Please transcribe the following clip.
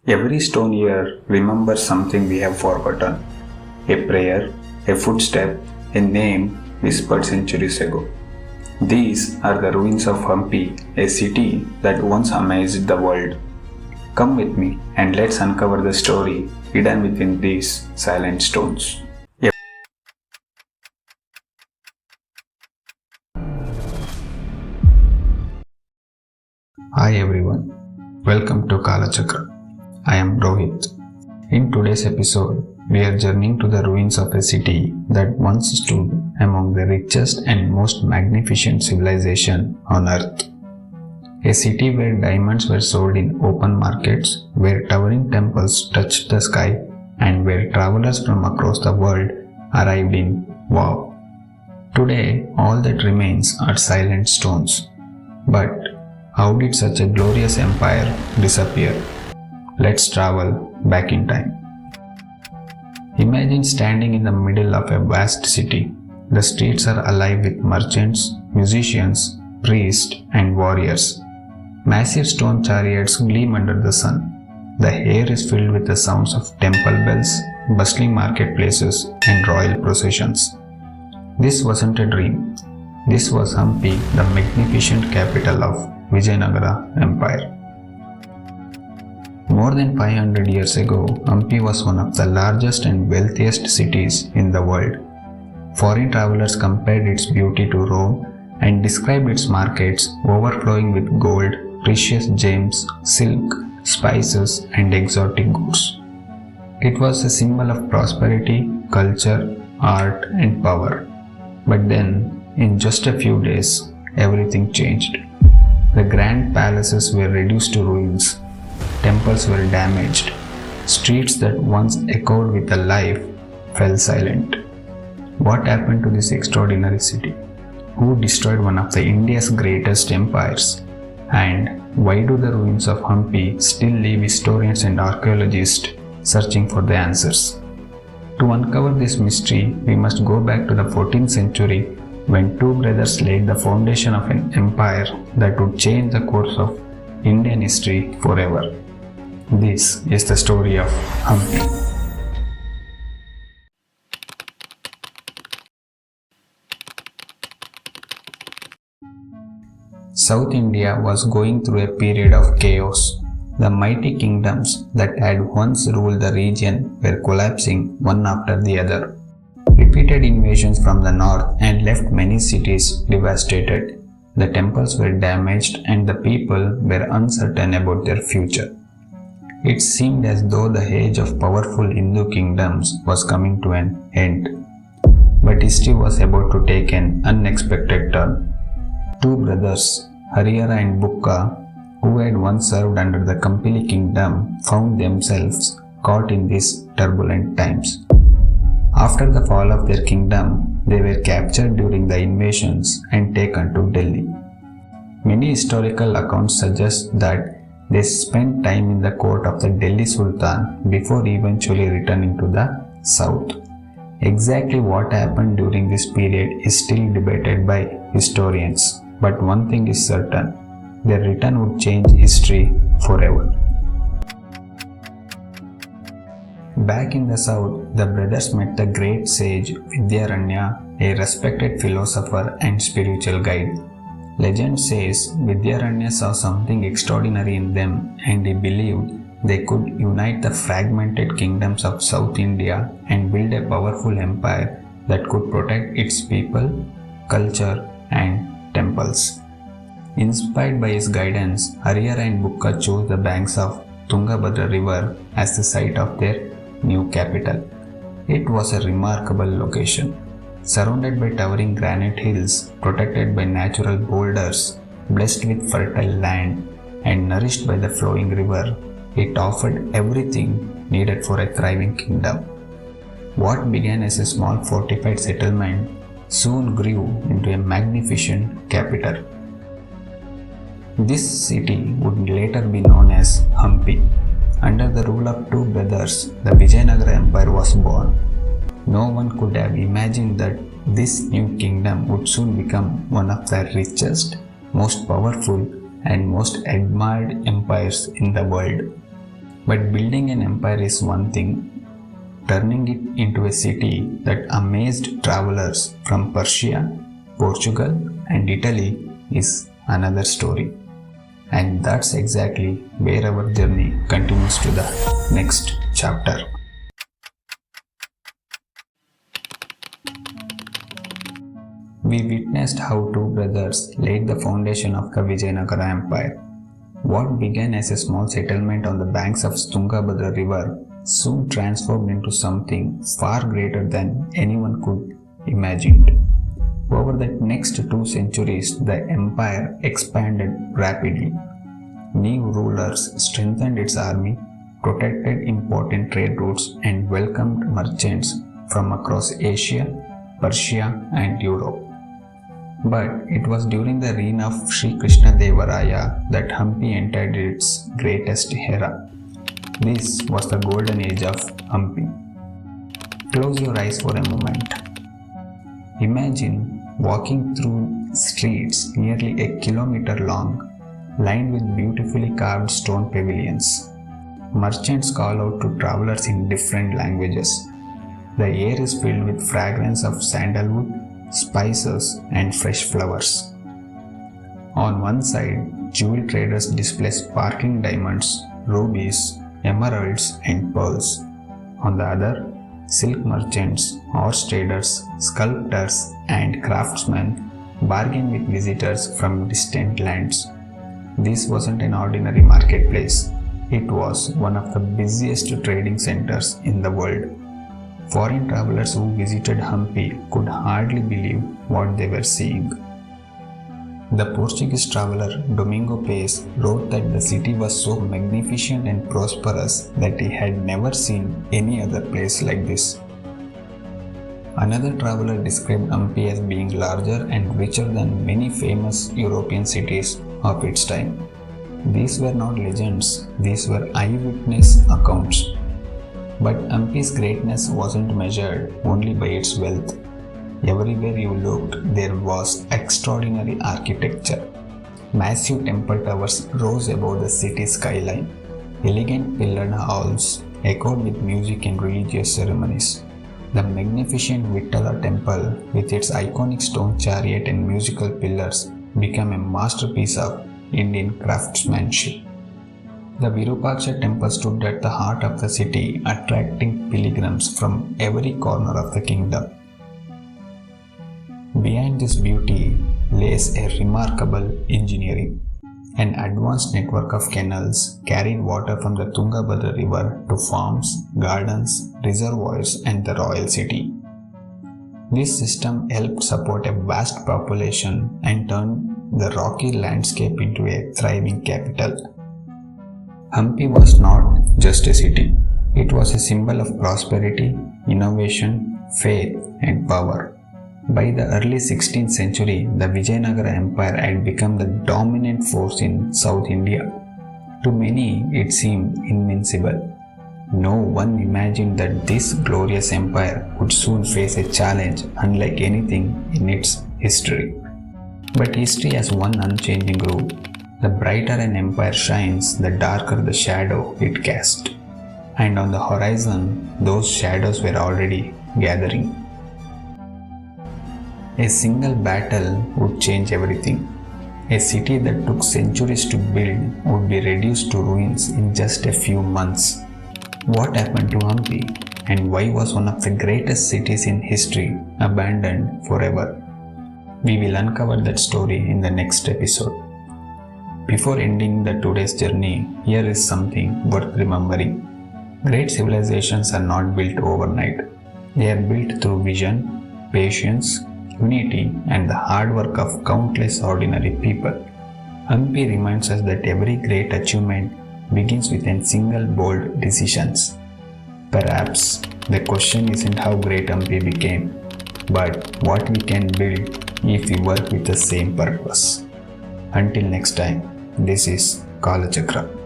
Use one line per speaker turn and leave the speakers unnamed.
Every stone here remembers something we have forgotten. A prayer, a footstep, a name whispered centuries ago. These are the ruins of Hampi, a city that once amazed the world. Come with me and let's uncover the story hidden within these silent stones. Hi everyone, welcome to Kalachakra. I am Rohit. In today's episode, we are journeying to the ruins of a city that once stood among the richest and most magnificent civilization on earth. A city where diamonds were sold in open markets, where towering temples touched the sky, and where travelers from across the world arrived in awe. Today, all that remains are silent stones. But how did such a glorious empire disappear? Let's travel back in time. Imagine standing in the middle of a vast city. The streets are alive with merchants, musicians, priests, and warriors. Massive stone chariots gleam under the sun. The air is filled with the sounds of temple bells, bustling marketplaces, and royal processions. This wasn't a dream. This was Hampi, the magnificent capital of Vijayanagara Empire. More than 500 years ago, Hampi was one of the largest and wealthiest cities in the world. Foreign travelers compared its beauty to Rome and described its markets overflowing with gold, precious gems, silk, spices, and exotic goods. It was a symbol of prosperity, culture, art, and power. But then, in just a few days, everything changed. The grand palaces were reduced to ruins. Temples were damaged. Streets that once echoed with a life fell silent. What happened to this extraordinary city? Who destroyed one of the India's greatest empires? And why do the ruins of Hampi still leave historians and archaeologists searching for the answers? To uncover this mystery, we must go back to the 14th century when two brothers laid the foundation of an empire that would change the course of Indian history forever. This is the story of Hampi. South India was going through a period of chaos. The mighty kingdoms that had once ruled the region were collapsing one after the other. Repeated invasions from the north and left many cities devastated. The temples were damaged and the people were uncertain about their future. It seemed as though the age of powerful Hindu kingdoms was coming to an end. But history was about to take an unexpected turn. Two brothers, Harihara and Bukka, who had once served under the Kampili kingdom, found themselves caught in these turbulent times. After the fall of their kingdom, they were captured during the invasions and taken to Delhi. Many historical accounts suggest that they spent time in the court of the Delhi Sultan before eventually returning to the south. Exactly what happened during this period is still debated by historians, but one thing is certain: their return would change history forever. Back in the south, the brothers met the great sage Vidyaranya, a respected philosopher and spiritual guide. Legend says Vidyaranya saw something extraordinary in them and he believed they could unite the fragmented kingdoms of South India and build a powerful empire that could protect its people, culture, and temples. Inspired by his guidance, Harihara and Bukka chose the banks of Tungabhadra river as the site of their new capital. It was a remarkable location. Surrounded by towering granite hills, protected by natural boulders, blessed with fertile land, and nourished by the flowing river, it offered everything needed for a thriving kingdom. What began as a small fortified settlement soon grew into a magnificent capital. This city would later be known as Hampi. Under the rule of two brothers, the Vijayanagara Empire was born. No one could have imagined that this new kingdom would soon become one of the richest, most powerful, and most admired empires in the world. But building an empire is one thing. Turning it into a city that amazed travelers from Persia, Portugal, and Italy is another story. And that's exactly where our journey continues to the next chapter. We witnessed how two brothers laid the foundation of the Vijayanagara Empire. What began as a small settlement on the banks of Tungabhadra river soon transformed into something far greater than anyone could imagine. Over the next 2 centuries, the empire expanded rapidly. New rulers strengthened its army, protected important trade routes, and welcomed merchants from across Asia, Persia, and Europe. But it was during the reign of Sri Krishnadevaraya that Hampi entered its greatest era. This was the Golden Age of Hampi. Close your eyes for a moment. Imagine walking through streets nearly a kilometer long, lined with beautifully carved stone pavilions. Merchants call out to travelers in different languages. The air is filled with fragrance of sandalwood, spices, and fresh flowers. On one side, jewel traders display sparkling diamonds, rubies, emeralds, and pearls. On the other, silk merchants, horse traders, sculptors, and craftsmen bargain with visitors from distant lands. This wasn't an ordinary marketplace. It was one of the busiest trading centers in the world. Foreign travelers who visited Hampi could hardly believe what they were seeing. The Portuguese traveler Domingo Paes wrote that the city was so magnificent and prosperous that he had never seen any other place like this. Another traveler described Hampi as being larger and richer than many famous European cities of its time. These were not legends, these were eyewitness accounts. But Hampi's greatness wasn't measured only by its wealth. Everywhere you looked, there was extraordinary architecture. Massive temple towers rose above the city skyline. Elegant pillared halls echoed with music and religious ceremonies. The magnificent Vittala temple, with its iconic stone chariot and musical pillars, became a masterpiece of Indian craftsmanship. The Virupaksha temple stood at the heart of the city, attracting pilgrims from every corner of the kingdom. Behind this beauty lays a remarkable engineering. An advanced network of canals carried water from the Tungabhadra river to farms, gardens, reservoirs, and the royal city. This system helped support a vast population and turned the rocky landscape into a thriving capital. Hampi was not just a city. It was a symbol of prosperity, innovation, faith, and power. By the early 16th century, the Vijayanagara Empire had become the dominant force in South India. To many, it seemed invincible. No one imagined that this glorious empire would soon face a challenge unlike anything in its history. But history has one unchanging rule. The brighter an empire shines, the darker the shadow it casts. And on the horizon, those shadows were already gathering. A single battle would change everything. A city that took centuries to build would be reduced to ruins in just a few months. What happened to Hampi, and why was one of the greatest cities in history abandoned forever? We will uncover that story in the next episode. Before ending today's journey, here is something worth remembering. Great civilizations are not built overnight. They are built through vision, patience, unity, and the hard work of countless ordinary people. Hampi reminds us that every great achievement begins with a single bold decision. Perhaps the question isn't how great Hampi became, but what we can build if we work with the same purpose. Until next time, this is Kalachakra.